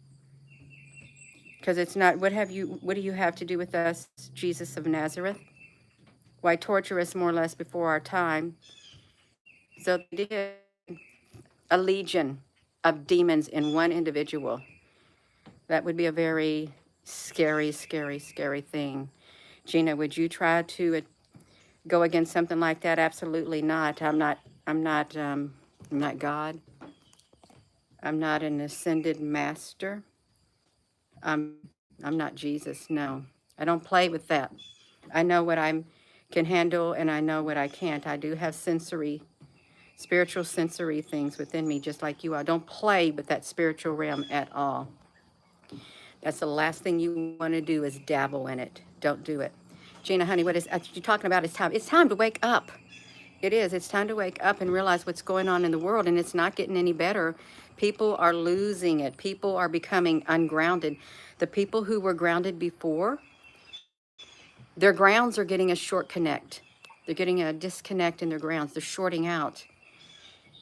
Because it's not, what do you have to do with us, Jesus of Nazareth? Why torture us more or less before our time? So they did. A legion of demons in one individual. That would be a very scary, scary, scary thing. Gina, would you try to go against something like that? Absolutely not. I'm not God. I'm not an ascended master. I'm, I'm not Jesus. No, I don't play with that. I know what I can handle and I know what I can't. I do have spiritual sensory things within me, just like you. I don't play with that spiritual realm at all. That's the last thing you want to do is dabble in it. Don't do it. Gina, honey, what is you talking about? It's time. It's time to wake up. It is. It's time to wake up and realize what's going on in the world, and it's not getting any better. People are losing it. People are becoming ungrounded. The people who were grounded before, their grounds are getting a short connect. They're getting a disconnect in their grounds. They're shorting out.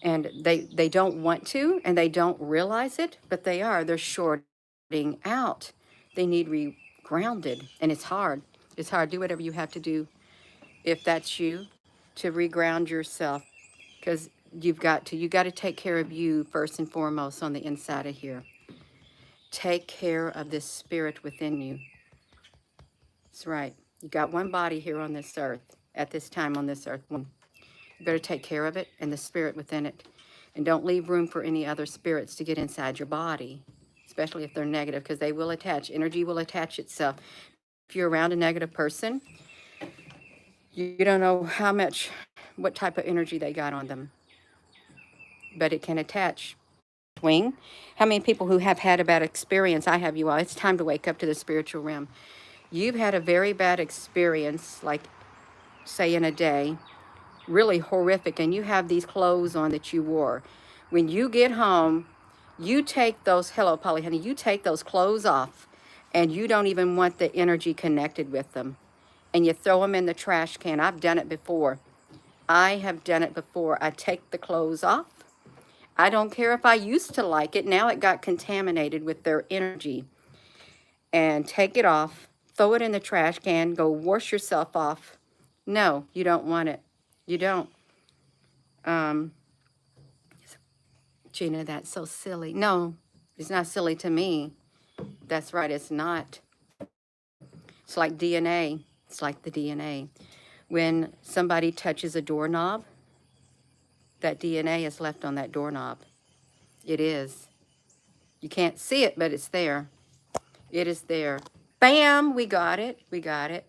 And they don't want to, and they don't realize it, but they are. They're shorting out. They need grounded, and it's hard. It's hard. Do whatever you have to do, if that's you, to reground yourself, because you got to take care of you first and foremost on the inside of here. Take care of this spirit within you. That's right. You got one body here on this earth, at this time on this earth. One. You better take care of it and the spirit within it. And don't leave room for any other spirits to get inside your body, especially if they're negative, because they will attach. Energy will attach itself. If you're around a negative person, you don't know what type of energy they got on them. But it can attach. Swing. How many people who have had a bad experience? I have, you all. It's time to wake up to the spiritual realm. You've had a very bad experience, like, say, in a day, really horrific, and you have these clothes on that you wore. When you get home, you take those, hello, Polly, honey, you take those clothes off, and you don't even want the energy connected with them, and you throw them in the trash can. I've done it before. I have done it before. I take the clothes off. I don't care if I used to like it. Now it got contaminated with their energy. And take it off, throw it in the trash can, go wash yourself off. No, you don't want it. You don't. Gina, that's so silly. No, it's not silly to me. That's right, it's not. It's like DNA. It's like the DNA. When somebody touches a doorknob, that DNA is left on that doorknob. It is. You can't see it, but it's there. It is there. Bam! We got it. We got it.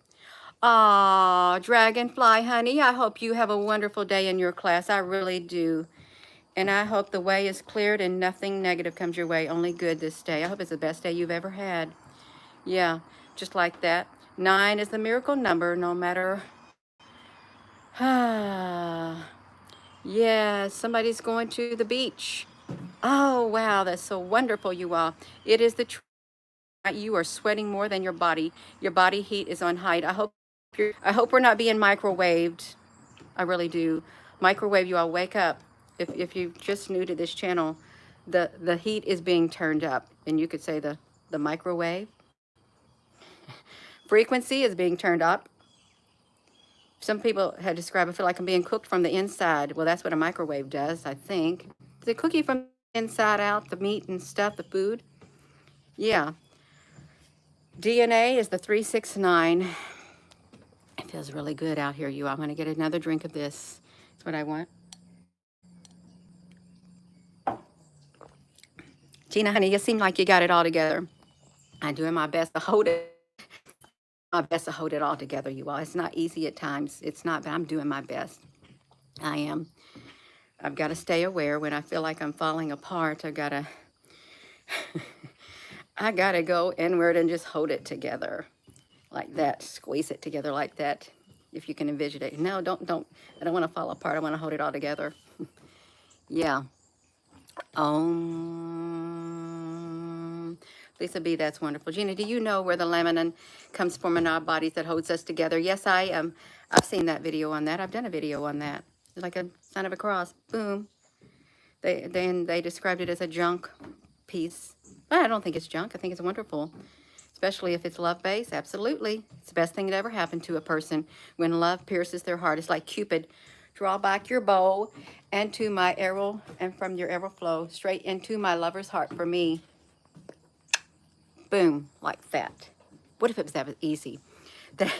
Aw, Dragonfly, honey, I hope you have a wonderful day in your class. I really do. And I hope the way is cleared and nothing negative comes your way. Only good this day. I hope it's the best day you've ever had. Yeah, just like that. 9 is the miracle number, no matter. Yeah, somebody's going to the beach. Oh, wow, that's so wonderful, you all. It is the truth. You are sweating more than your body. Your body heat is on height. I hope we're not being microwaved. I really do. Microwave, you all, wake up. If you're just new to this channel, the heat is being turned up, and you could say the microwave frequency is being turned up. Some people had described, I feel like I'm being cooked from the inside. Well, that's what a microwave does, I think. Does it cook you from the inside out, the meat and stuff, the food? Yeah. DNA is the 369. It feels really good out here, you all. I'm going to get another drink of this. That's what I want. Gina, honey, you seem like you got it all together. I'm doing my best to hold it. My best to hold it all together, you all. It's not easy at times. It's not, but I'm doing my best. I am. I've got to stay aware when I feel like I'm falling apart. I gotta go inward and just hold it together like that. Squeeze it together like that. If you can envision it. No, don't. I don't want to fall apart. I want to hold it all together. Yeah. Lisa B, that's wonderful. Gina, do you know where the laminin comes from in our bodies that holds us together? Yes, I am. I've seen that video on that. I've done a video on that. Like a sign of a cross. Boom. They described it as a junk piece. But I don't think it's junk. I think it's wonderful. Especially if it's love-based. Absolutely. It's the best thing that ever happened to a person when love pierces their heart. It's like Cupid. Draw back your bow and to my arrow, and from your arrow flow straight into my lover's heart for me. Boom, like that. What if it was that easy? That,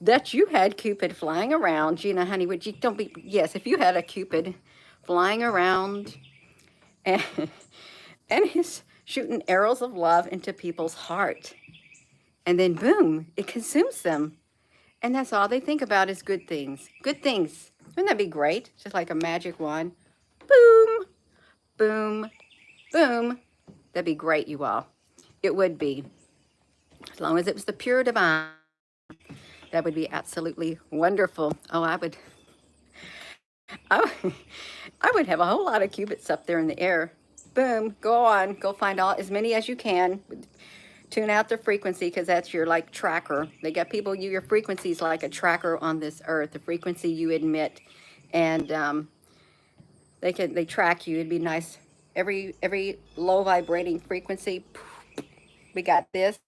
that you had Cupid flying around. Gina, honey, would you, don't be, yes, if you had a Cupid flying around and, and he's shooting arrows of love into people's heart. And then boom, it consumes them. And that's all they think about is good things. Good things. Wouldn't that be great? Just like a magic wand. Boom, boom, boom. That'd be great, you all. It would be. As long as it was the pure divine, that would be absolutely wonderful. Oh, I would I would have a whole lot of cubits up there in the air. Boom, go on, go find all as many as you can. Tune out the frequency because that's your like tracker. They got people, your frequency is like a tracker on this earth, the frequency you emit. And they track you. It'd be nice. Every low vibrating frequency, we got this,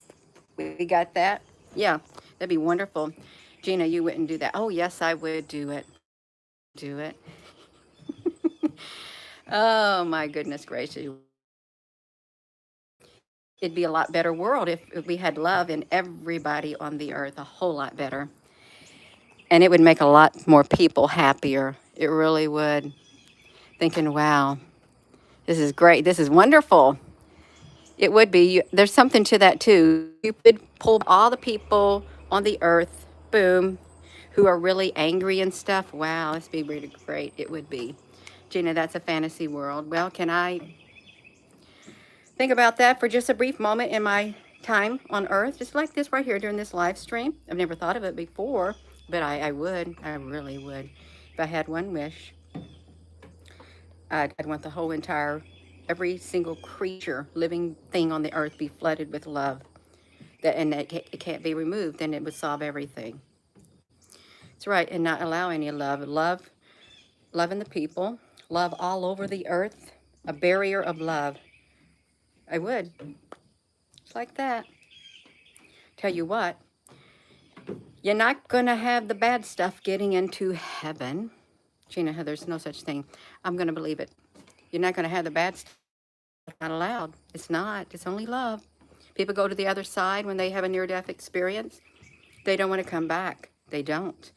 we got that. Yeah, that'd be wonderful. Gina, you wouldn't do that. Oh, yes, I would do it. Do it. Oh, my goodness gracious. It'd be a lot better world if we had love in everybody on the earth, a whole lot better. And it would make a lot more people happier. It really would. Thinking, wow, this is great. This is wonderful. It would be. There's something to that, too. You could pull all the people on the earth, boom, who are really angry and stuff. Wow, this would be really great. It would be. Gina, that's a fantasy world. Well, can I think about that for just a brief moment in my time on earth? Just like this right here during this live stream. I've never thought of it before, but I would. I really would. If I had one wish, I'd want the whole entire, every single creature, living thing on the earth be flooded with love. And that it can't be removed, then it would solve everything. That's right, and not allow any love. Loving the people, love all over the earth, a barrier of love. I would. It's like that. Tell you what, you're not going to have the bad stuff getting into heaven. Gina, there's no such thing. I'm going to believe it. You're not going to have the bad stuff. It's not allowed. It's not. It's only love. People go to the other side when they have a near-death experience. They don't want to come back. They don't.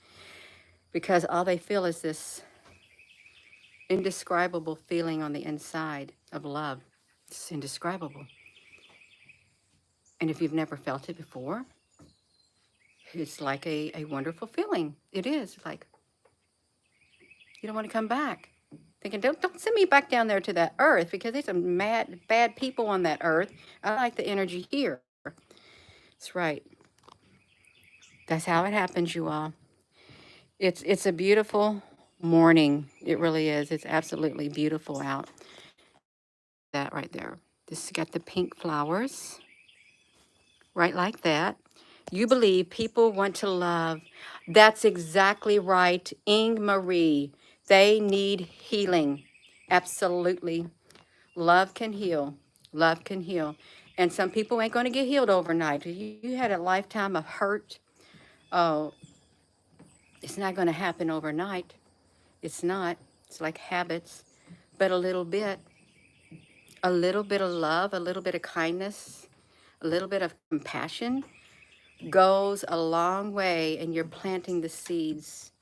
Because all they feel is this indescribable feeling on the inside of love. It's indescribable. And if you've never felt it before, it's like a wonderful feeling. It is. It's like, you don't want to come back. Thinking, don't send me back down there to that earth because there's some bad people on that earth. I like the energy here. That's right. That's how it happens, you all. It's a beautiful morning. It really is. It's absolutely beautiful out. That right there. This got the pink flowers. Right like that. You believe people want to love. That's exactly right. Ing Marie. They need healing. Absolutely. Love can heal. Love can heal. And some people ain't going to get healed overnight. You had a lifetime of hurt. Oh, it's not going to happen overnight. It's not. It's like habits. But a little bit of love, a little bit of kindness, a little bit of compassion goes a long way, and you're planting the seeds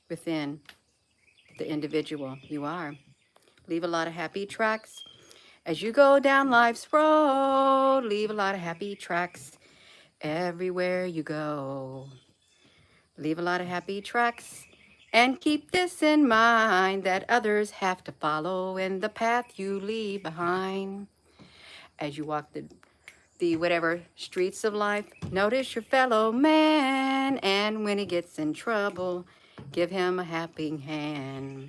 within the individual you are. Leave a lot of happy tracks as you go down life's road. Leave a lot of happy tracks everywhere you go. Leave a lot of happy tracks and keep this in mind, that others have to follow in the path you leave behind. As you walk the whatever streets of life, notice your fellow man, and when he gets in trouble, give him a helping hand.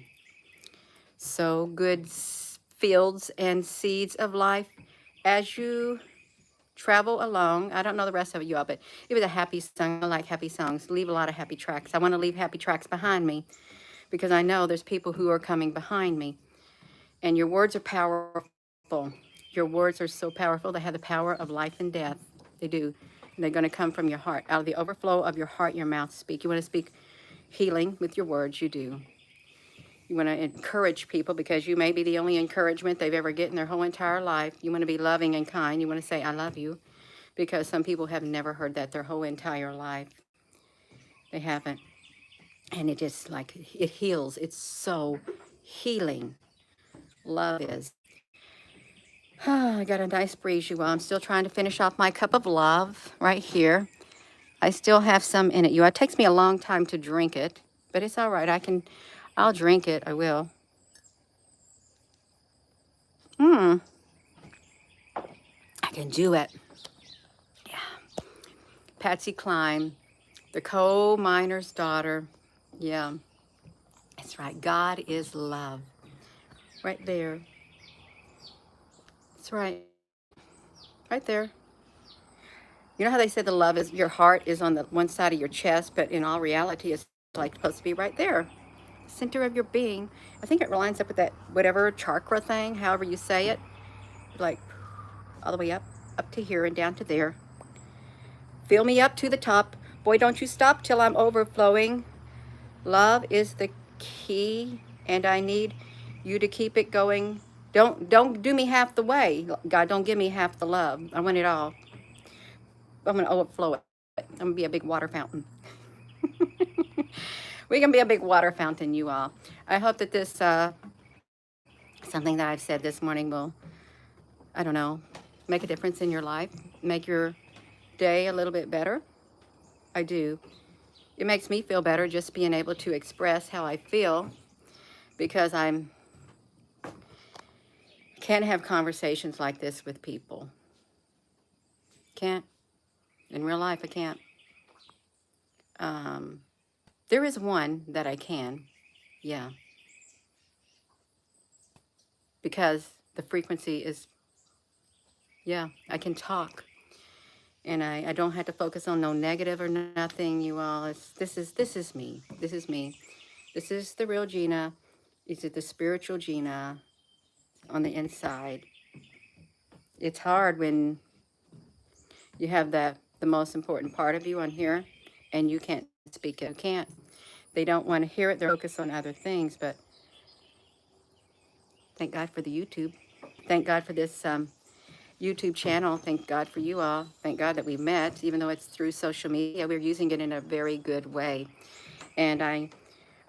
Sow good fields and seeds of life as you Travel Along. I don't know the rest of it, you all, but it was a happy song. I like happy songs. Leave a lot of happy tracks. I want to leave happy tracks behind me because I know there's people who are coming behind me. And your words are powerful. Your words are so powerful. They have the power of life and death. They do. And they're going to come from your heart. Out of the overflow of your heart, your mouth speak. You want to speak healing with your words, you do. You want to encourage people because you may be the only encouragement they've ever get in their whole entire life. You want to be loving and kind. You want to say, I love you, because some people have never heard that their whole entire life. They haven't. And it just like, it heals. It's so healing. Love is. I got a nice breeze, you all. I'm still trying to finish off my cup of love right here. I still have some in it, you all. It takes me a long time to drink it, but it's all right. I'll drink it. I will. I can do it. Yeah. Patsy Cline, the coal miner's daughter. Yeah, that's right. God is love. Right there. That's right. Right there. You know how they say the love is, your heart is on the one side of your chest, but in all reality, it's like supposed to be right there. Center of your being. I think it lines up with that whatever chakra thing, however you say it. Like all the way up to here and down to there. Fill me up to the top. Boy, don't you stop till I'm overflowing. Love is the key, and I need you to keep it going. Don't do me half the way. God, don't give me half the love. I want it all. I'm going to overflow it. I'm going to be a big water fountain. We're going to be a big water fountain, you all. I hope that this, something that I've said this morning will, I don't know, make a difference in your life, make your day a little bit better. I do. It makes me feel better just being able to express how I feel, because I can't have conversations like this with people. Can't. In real life, I can't. There is one that I can. Yeah. Because the frequency is, yeah, I can talk. And I don't have to focus on no negative or nothing, you all. This is me. This is me. This is the real Gina. This is the spiritual Gina on the inside. It's hard when you have the most important part of you on here and you can't speak it. You can't. They don't want to hear it. They're focused on other things, but thank God for the YouTube. Thank God for this YouTube channel. Thank God for you all. Thank God that we met, even though it's through social media. We're using it in a very good way. And I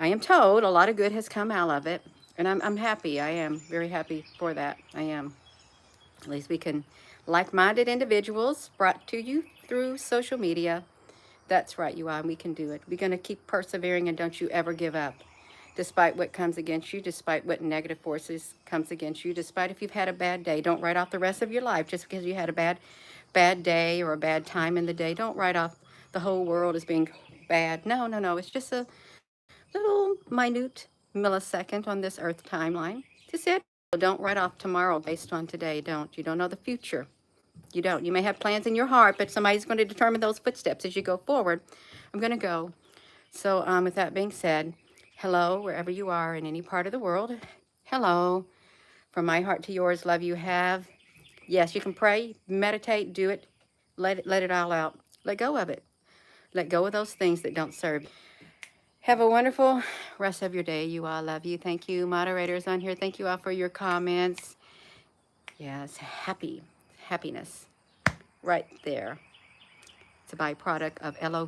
am told a lot of good has come out of it. And I'm happy. I am very happy for that. I am. At least we can, like-minded individuals brought to you through social media. That's right, you are. We can do it. We're going to keep persevering, and don't you ever give up. Despite what comes against you, despite what negative forces comes against you, despite if you've had a bad day, don't write off the rest of your life just because you had a bad day or a bad time in the day. Don't write off the whole world as being bad. No, no, no. It's just a little minute millisecond on this earth timeline. Just it. Don't write off tomorrow based on today. Don't. You don't know the future. You don't. You may have plans in your heart, but somebody's going to determine those footsteps as you go forward. I'm going to go. So with that being said, hello, wherever you are in any part of the world. Hello. From my heart to yours, love you have. Yes, you can pray, meditate, do it. Let it all out. Let go of it. Let go of those things that don't serve you. Have a wonderful rest of your day. You all, love you. Thank you, moderators on here. Thank you all for your comments. Yes, happiness right there. It's a byproduct of LO.